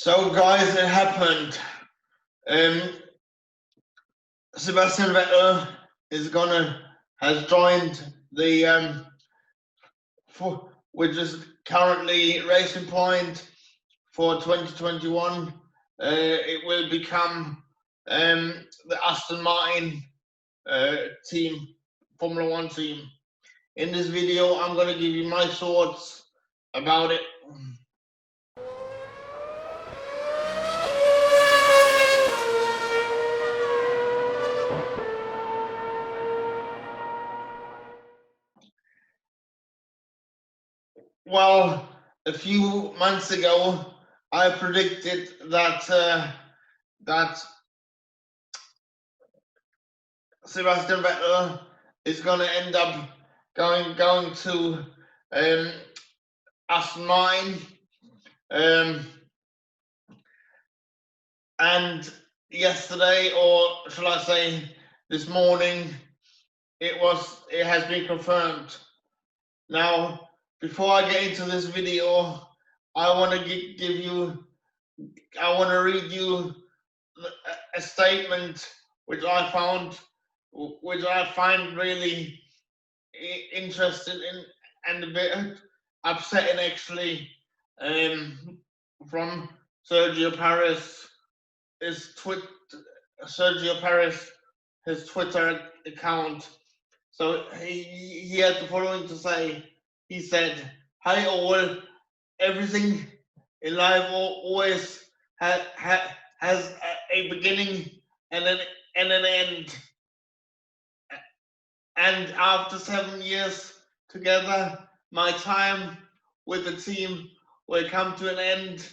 So, guys, it happened. Um, Sebastian Vettel has joined the which is currently Racing Point for 2021. It will become the Aston Martin team, Formula One team. In this video, I'm going to give you my thoughts about it. Well, a few months ago, I predicted that Sebastian Vettel is going to end up going to Aston Martin, and yesterday, or shall I say, this morning, it has been confirmed. Now, before I get into this video, I want to read you a statement which I find really interesting and a bit upsetting, actually, from Sergio Pérez. Sergio Pérez, his Twitter account. So he had the following to say. He said, "Hi all, everything in life always has a beginning and an end. And after 7 years together, my time with the team will come to an end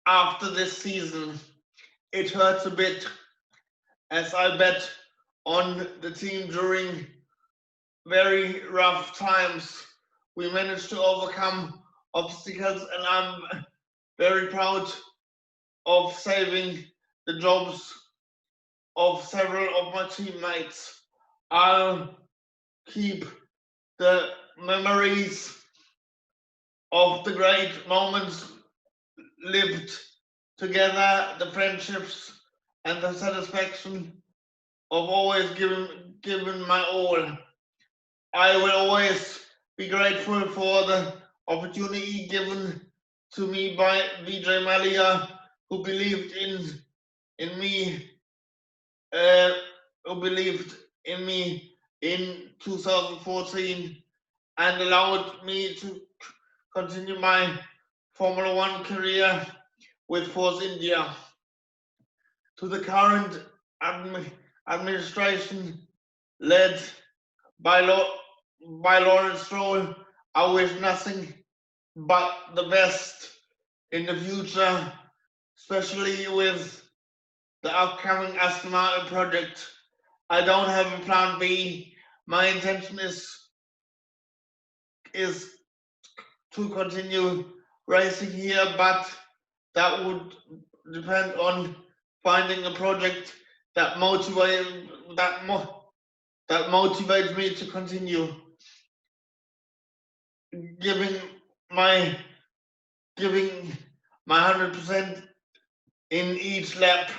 after this season. It hurts a bit, as I bet on the team during very rough times. We managed to overcome obstacles, and I'm very proud of saving the jobs of several of my teammates. I'll keep the memories of the great moments lived together, the friendships, and the satisfaction of always giving my all. I will always be grateful for the opportunity given to me by Vijay Mallya, who believed in me, in 2014 and allowed me to continue my Formula One career with Force India. To the current administration led by Lawrence Stroll, I wish nothing but the best in the future, especially with the upcoming Aston Martin project. I don't have a plan B. My intention is to continue racing here, but that would depend on finding a project that motivates me to continue giving my 100% in each lap.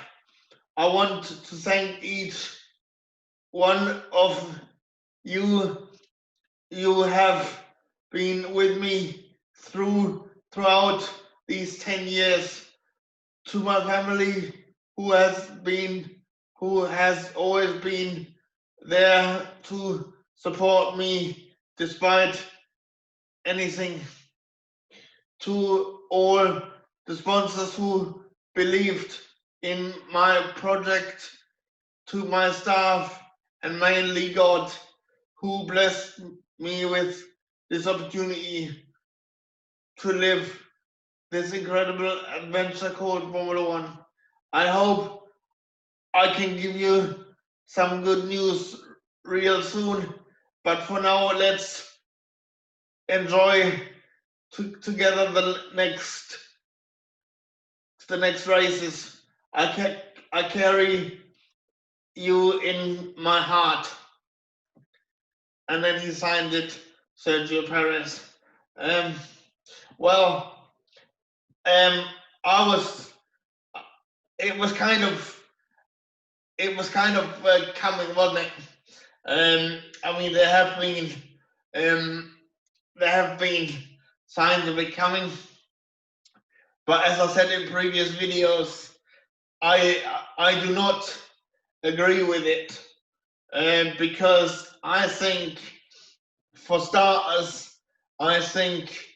I want to thank each one of you. You have been with me throughout these 10 years. To my family, who has always been there to support me despite anything. To all the sponsors who believed in my project, to my staff, and mainly God, who blessed me with this opportunity to live this incredible adventure called Formula One. I hope I can give you some good news real soon, but for now, let's enjoy together the next races. I carry you in my heart. And then he signed it, Sergio Pérez. Well, I was. It was kind of. It was kind of coming, wasn't it? I mean, um, there have been signs of it coming, but as I said in previous videos, I do not agree with it, because I think, for starters, I think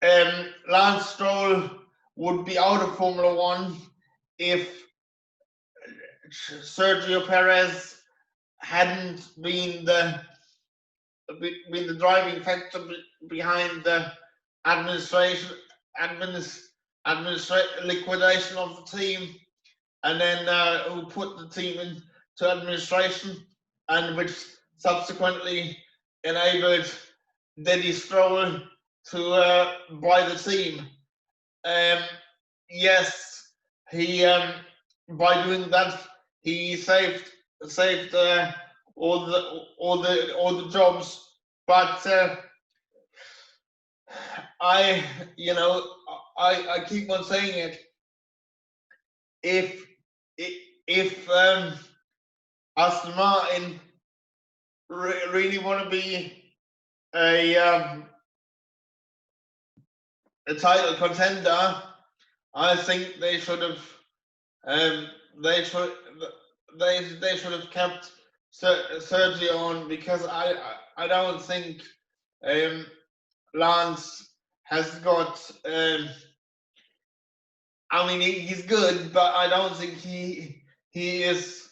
Lance Stroll would be out of Formula One if Sergio Perez hadn't been the driving factor behind the administration liquidation of the team, and then who put the team into administration, and which subsequently enabled Denny Stroll to buy the team. Yes, he by doing that he saved all the jobs, but I I keep on saying it. If Aston Martin really want to be a title contender, I think they should have they should have kept Sergio on, because I don't think Lance has got. I mean, he's good, but I don't think he is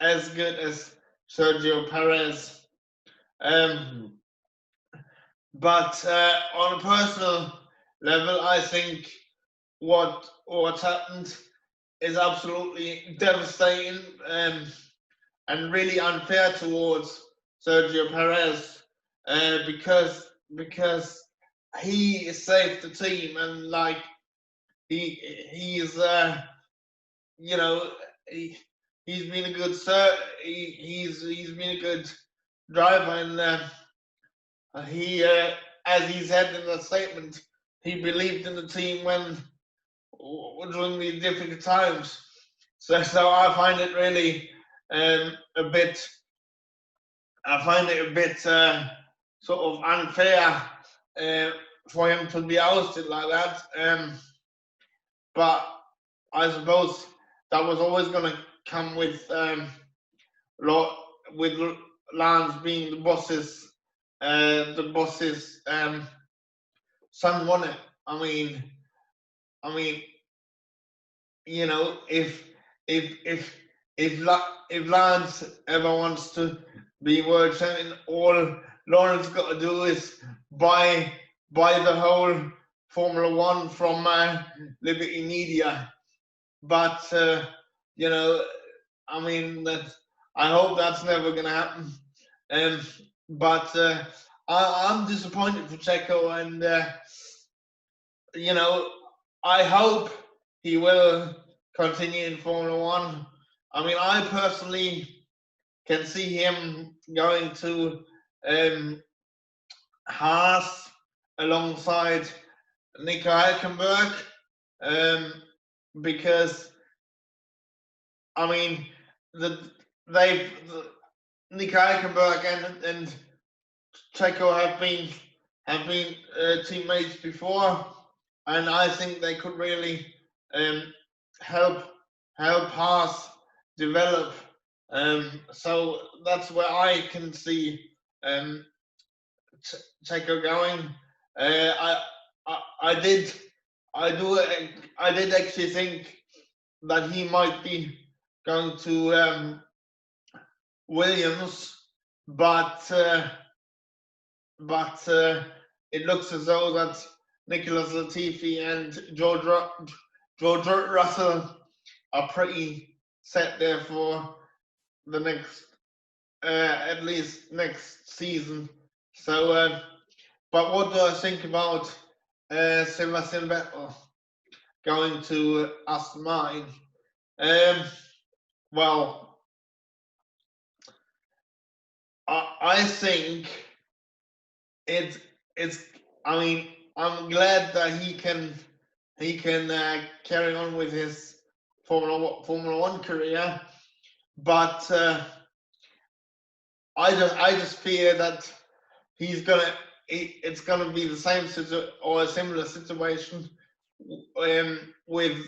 as good as Sergio Perez. But on a personal level, I think what's happened is absolutely devastating, and really unfair towards Sergio Perez, because he saved the team, and like he's he's been a good he's been a good driver, and he as he said in the statement, he believed in the team when during the difficult times. So I find it really a bit. I find it a bit sort of unfair for him to be ousted like that. But I suppose that was always going to come with Lance being the boss's son, wasn't it? I mean, if Lance ever wants to be world champion, all Lawrence got to do is buy the whole Formula One from Liberty Media. But I mean, I hope that's never going to happen. But I'm disappointed for Checo, and I hope he will continue in Formula One. I mean, I personally can see him going to Haas alongside Nico Hülkenberg, because I mean Nico Hülkenberg and Checo have been teammates before, and I think they could really help Haas develop. So that's where I can see Checo going. I did actually think that he might be going to Williams, but it looks as though that Nicholas Latifi and George Russell are pretty set there for the next, at least next season. So, but what do I think about Sebastian Vettel going to Aston Martin? Well, I think it's I mean, I'm glad that he can carry on with his Formula One career, but I just fear that it's gonna be the same or a similar situation with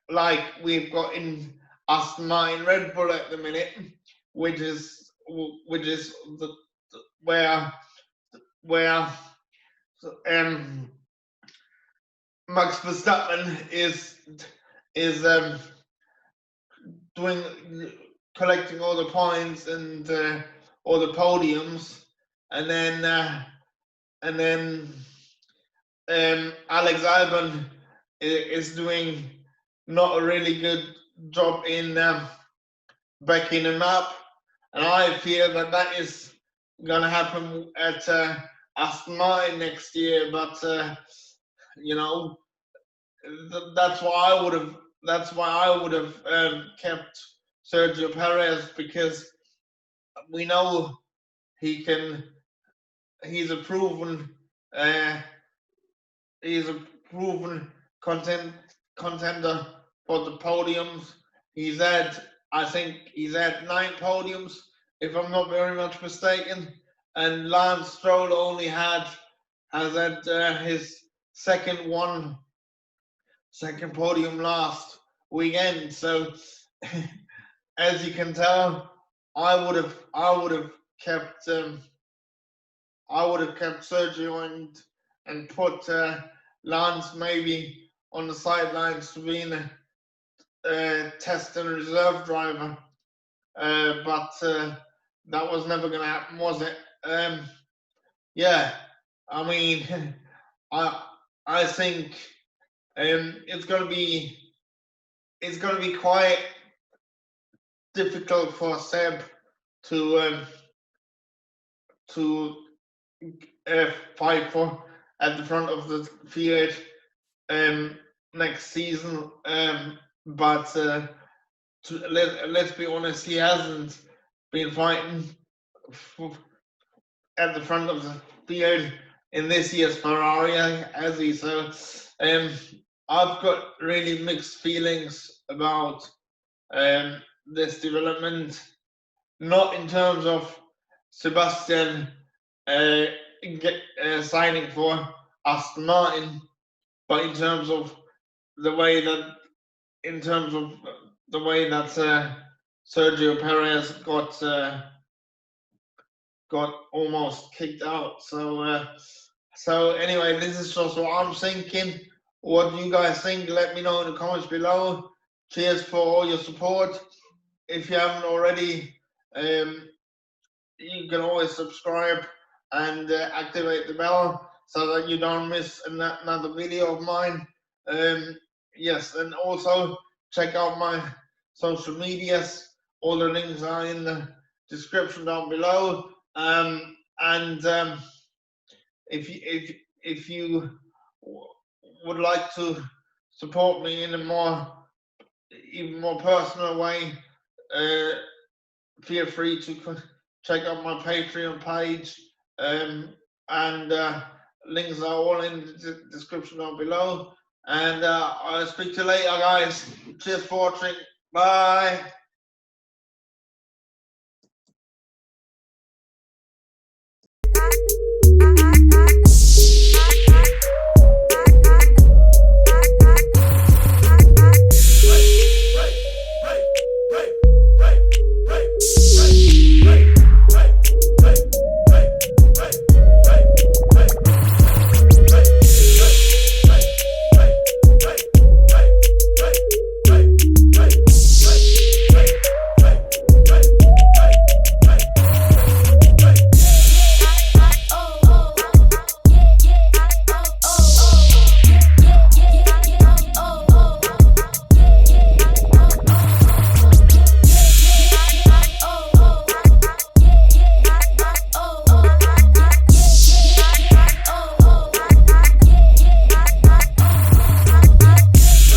like we've got in Aston Martin Red Bull at the minute, which is where Max Verstappen is doing collecting all the points and all the podiums, and then Alex Albon is doing not a really good job in backing him up, and I fear that is gonna happen at Aston Martin next year. But you know, that's why I would have. That's why I would have kept Sergio Pérez, because we know he can. He's a proven. He's a proven contender for the podiums. I think he's had 9 podiums, if I'm not very much mistaken. And Lance Stroll only has had his second podium last weekend. So, as you can tell, I would have kept Sergio and put Lance maybe on the sidelines to be a test and reserve driver. But that was never going to happen, was it? Yeah, I mean, I think it's going to be quite difficult for Seb to fight for at the front of the field next season. But let's be honest, he hasn't been fighting at the front of the field in this year's Ferrari, has he? So I've got really mixed feelings about this development, not in terms of Sebastian signing for Aston Martin, but in terms of the way that Sergio Perez got almost kicked out. So anyway, this is just what I'm thinking. What do you guys think? Let me know in the comments below. Cheers for all your support. If you haven't already, you can always subscribe and activate the bell so that you don't miss another video of mine. Yes, and also check out my social medias. All the links are in the description down below. If you would like to support me in a even more personal way, feel free to check out my Patreon page, and links are all in the description down below. And I'll speak to you later, guys. Cheers for watching. Bye.